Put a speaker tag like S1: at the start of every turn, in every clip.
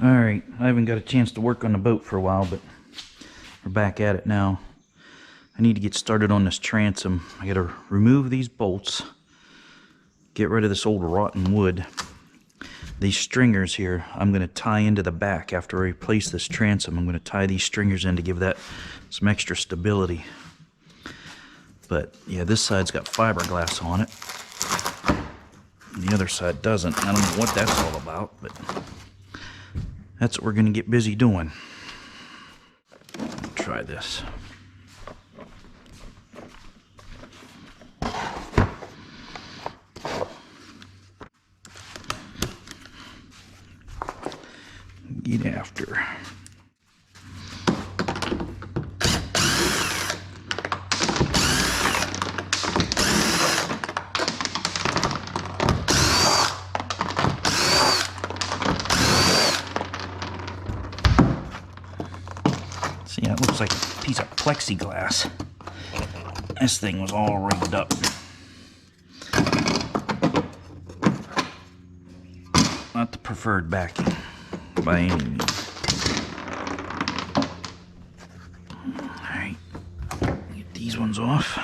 S1: Alright, I haven't got a chance to work on the boat for a while, but we're back at it now. I need to get started on this transom. I gotta remove these bolts, get rid of this old rotten wood. These stringers here, I'm gonna tie into the back after I replace this transom. I'm gonna tie these stringers in to give that some extra stability. But yeah, this side's got fiberglass on it. And the other side doesn't. I don't know what that's all about, but that's what we're going to get busy doing. Try this. Get after. See, that looks like a piece of plexiglass. This thing was all rigged up. Not the preferred backing by any means. Alright, get these ones off.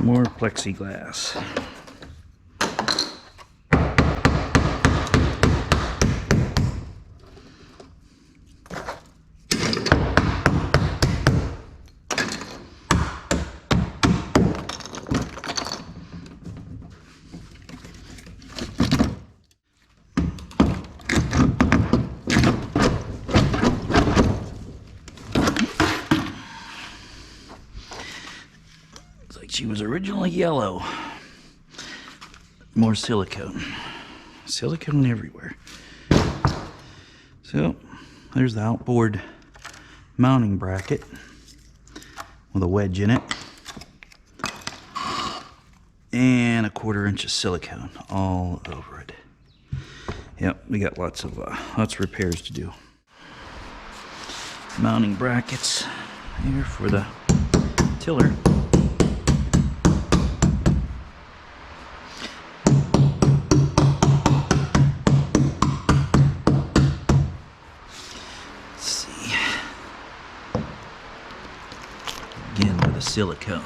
S1: More plexiglass. She was originally yellow. More silicone. Silicone everywhere. So, there's the outboard mounting bracket with a wedge in it. And a 1/4 inch of silicone all over it. Yep, we got lots of repairs to do. Mounting brackets here for the tiller. Again with a silicone.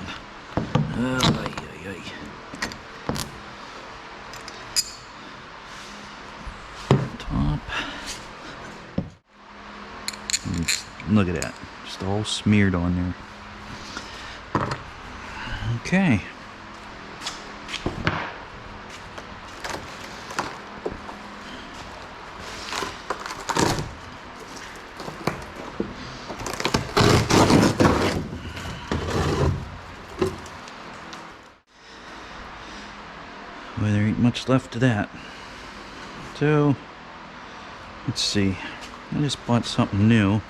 S1: Top. Look at that. Just all smeared on there. Okay. Well, there ain't much left of that. So, let's see. I just bought something new.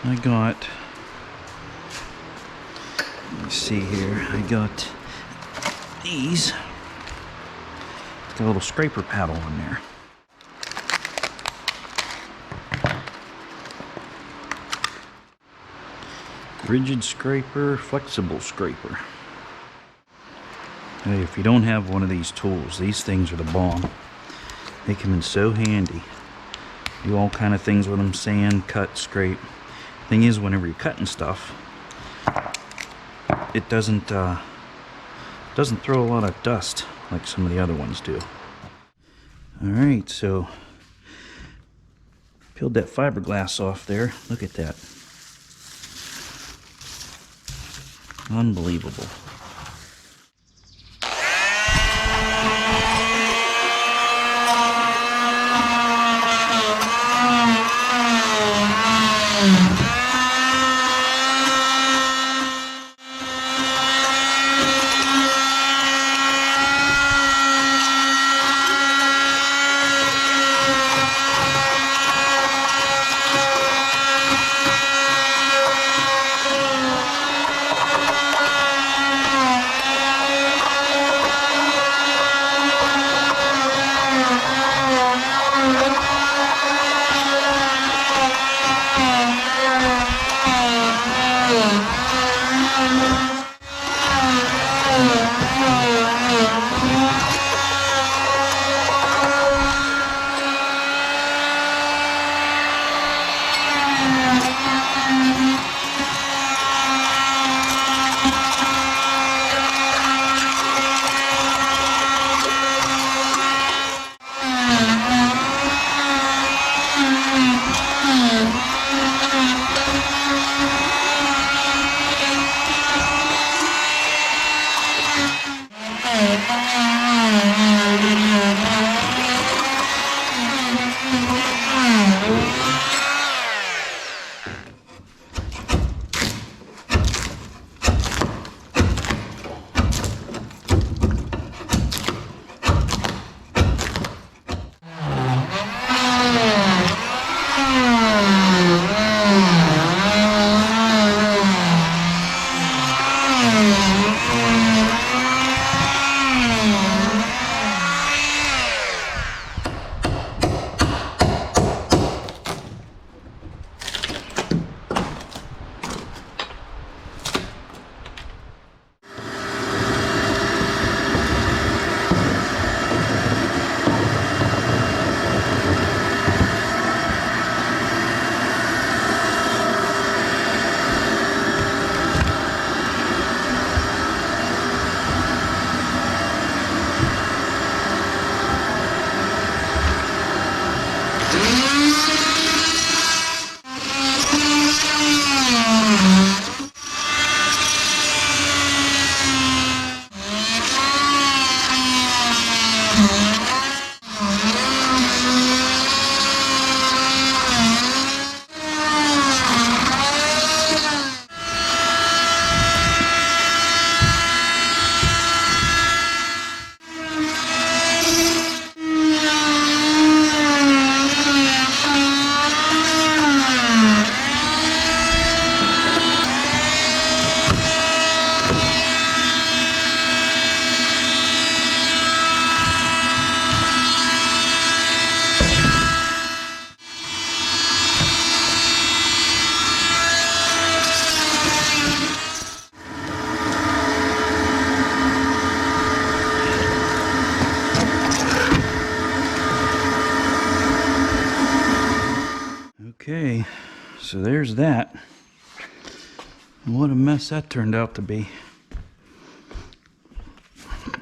S1: I got, let me see here. I got these. It's got a little scraper paddle on there. Rigid scraper, flexible scraper. Hey, if you don't have one of these tools, these things are the bomb. They come in so handy. Do all kind of things with them: sand, cut, scrape. Thing is, whenever you're cutting stuff, it doesn't throw a lot of dust like some of the other ones do. All right, so peeled that fiberglass off there. Look at that. Unbelievable. So there's that. What a mess that turned out to be.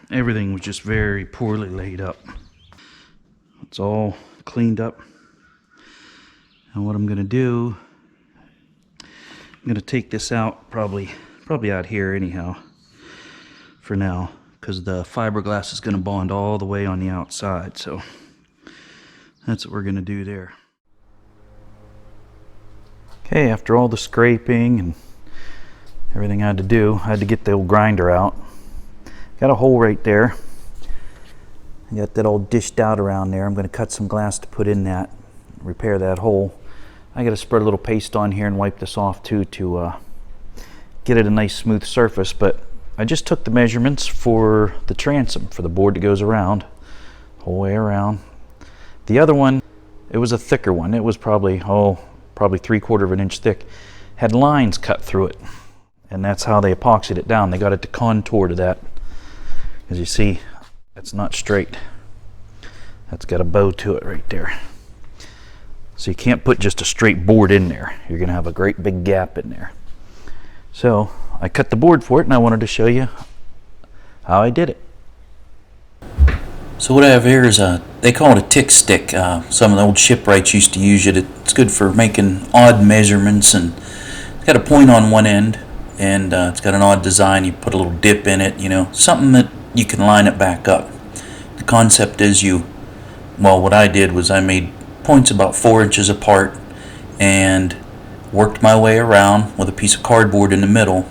S1: Everything was just very poorly laid up. It's all cleaned up. And what I'm gonna do, I'm gonna take this out probably out here anyhow for now, because the fiberglass is gonna bond all the way on the outside. So that's what we're gonna do there. Okay, after all the scraping and everything I had to do, I had to get the old grinder out. Got a hole right there. I got that all dished out around there. I'm going to cut some glass to put in that, repair that hole. I got to spread a little paste on here and wipe this off too to get it a nice smooth surface. But I just took the measurements for the transom, for the board that goes around, the whole way around. The other one, it was a thicker one. It was probably 3/4 of an inch thick. Had lines cut through it, and that's how they epoxied it down. They got it to contour to that. As you see, it's not straight. That's got a bow to it right there. So you can't put just a straight board in there. You're gonna have a great big gap in there. So I cut the board for it, and I wanted to show you how I did it. So what I have here is they call it a tick stick. Some of the old shipwrights used to use it. It's good for making odd measurements, and it's got a point on one end, and it's got an odd design. You put a little dip in it, you know, something that you can line it back up. The concept is what I did was I made points about 4 inches apart and worked my way around with a piece of cardboard in the middle.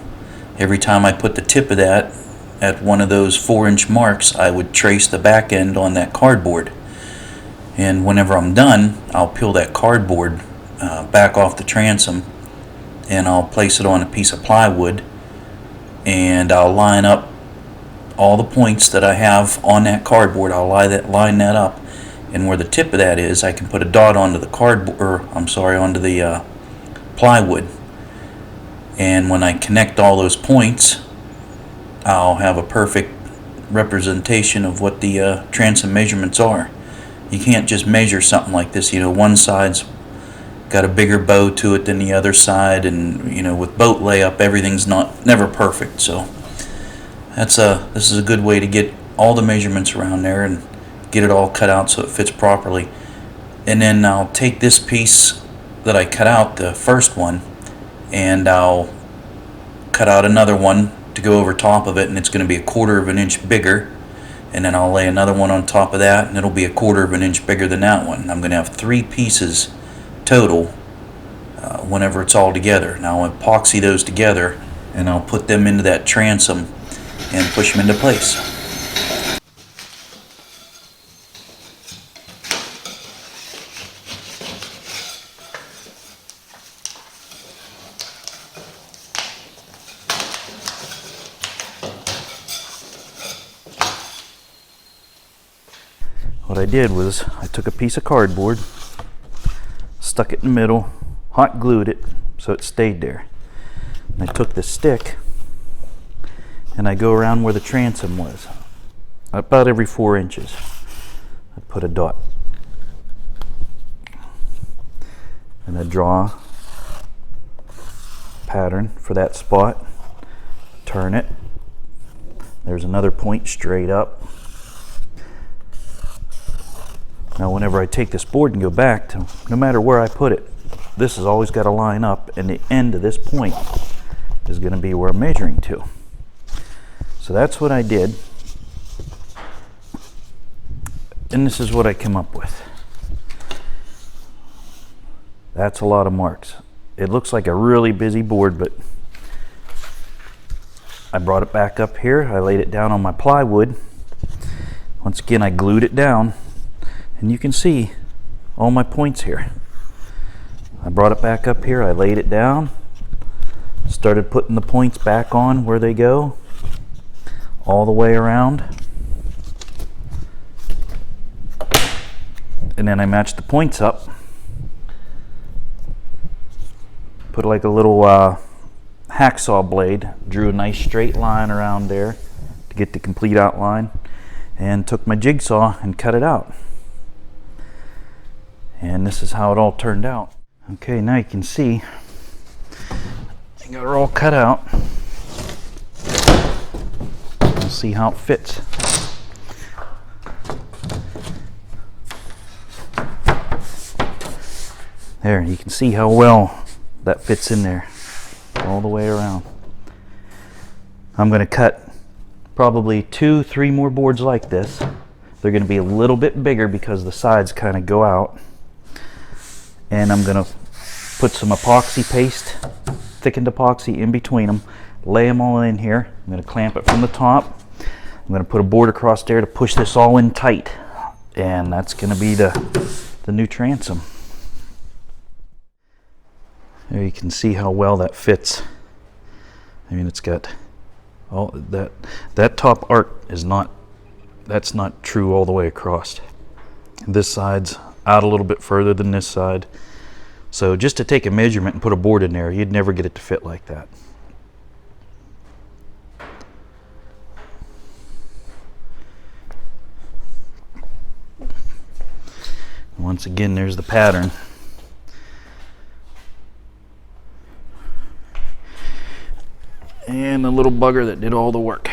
S1: Every time I put the tip of that at one of those 4-inch marks, I would trace the back end on that cardboard. And whenever I'm done, I'll peel that cardboard back off the transom, and I'll place it on a piece of plywood, and I'll line up all the points that I have on that cardboard. I'll line that up, and where the tip of that is, I can put a dot onto the onto the plywood. And when I connect all those points, I'll have a perfect representation of what the transom measurements are. You can't just measure something like this. You know, one side's got a bigger bow to it than the other side, and you know, with boat layup, everything's never perfect. So this is a good way to get all the measurements around there and get it all cut out so it fits properly. And then I'll take this piece that I cut out, the first one, and I'll cut out another one to go over top of it, and it's going to be 1/4 of an inch bigger. And then I'll lay another one on top of that, and it'll be 1/4 of an inch bigger than that one. I'm going to have 3 pieces total whenever it's all together. Now I'll epoxy those together, and I'll put them into that transom and push them into place. What I did was I took a piece of cardboard, stuck it in the middle, hot glued it so it stayed there. And I took the stick and I go around where the transom was, about every 4 inches. I put a dot. And I draw a pattern for that spot, turn it. There's another point straight up. Now whenever I take this board and go back to, no matter where I put it, this has always got to line up, and the end of this point is going to be where I'm measuring to. So that's what I did, and this is what I came up with. That's a lot of marks. It looks like a really busy board, but I brought it back up here. I laid it down on my plywood. Once again, I glued it down. And you can see all my points here. I brought it back up here, I laid it down, started putting the points back on where they go, all the way around. And then I matched the points up, put like a little hacksaw blade, drew a nice straight line around there to get the complete outline, and took my jigsaw and cut it out. And this is how it all turned out. Okay, now you can see I got her all cut out. We'll see how it fits. There, you can see how well that fits in there all the way around. I'm going to cut probably 2-3 more boards like this. They're going to be a little bit bigger because the sides kind of go out. And I'm going to put some epoxy paste, thickened epoxy in between them, lay them all in here. I'm going to clamp it from the top. I'm going to put a board across there to push this all in tight. And that's going to be the new transom. There you can see how well that fits. I mean, it's got all that top arc is not, that's not true all the way across. This side's out a little bit further than this side. So just to take a measurement and put a board in there, you'd never get it to fit like that. Once again, there's the pattern. And the little bugger that did all the work.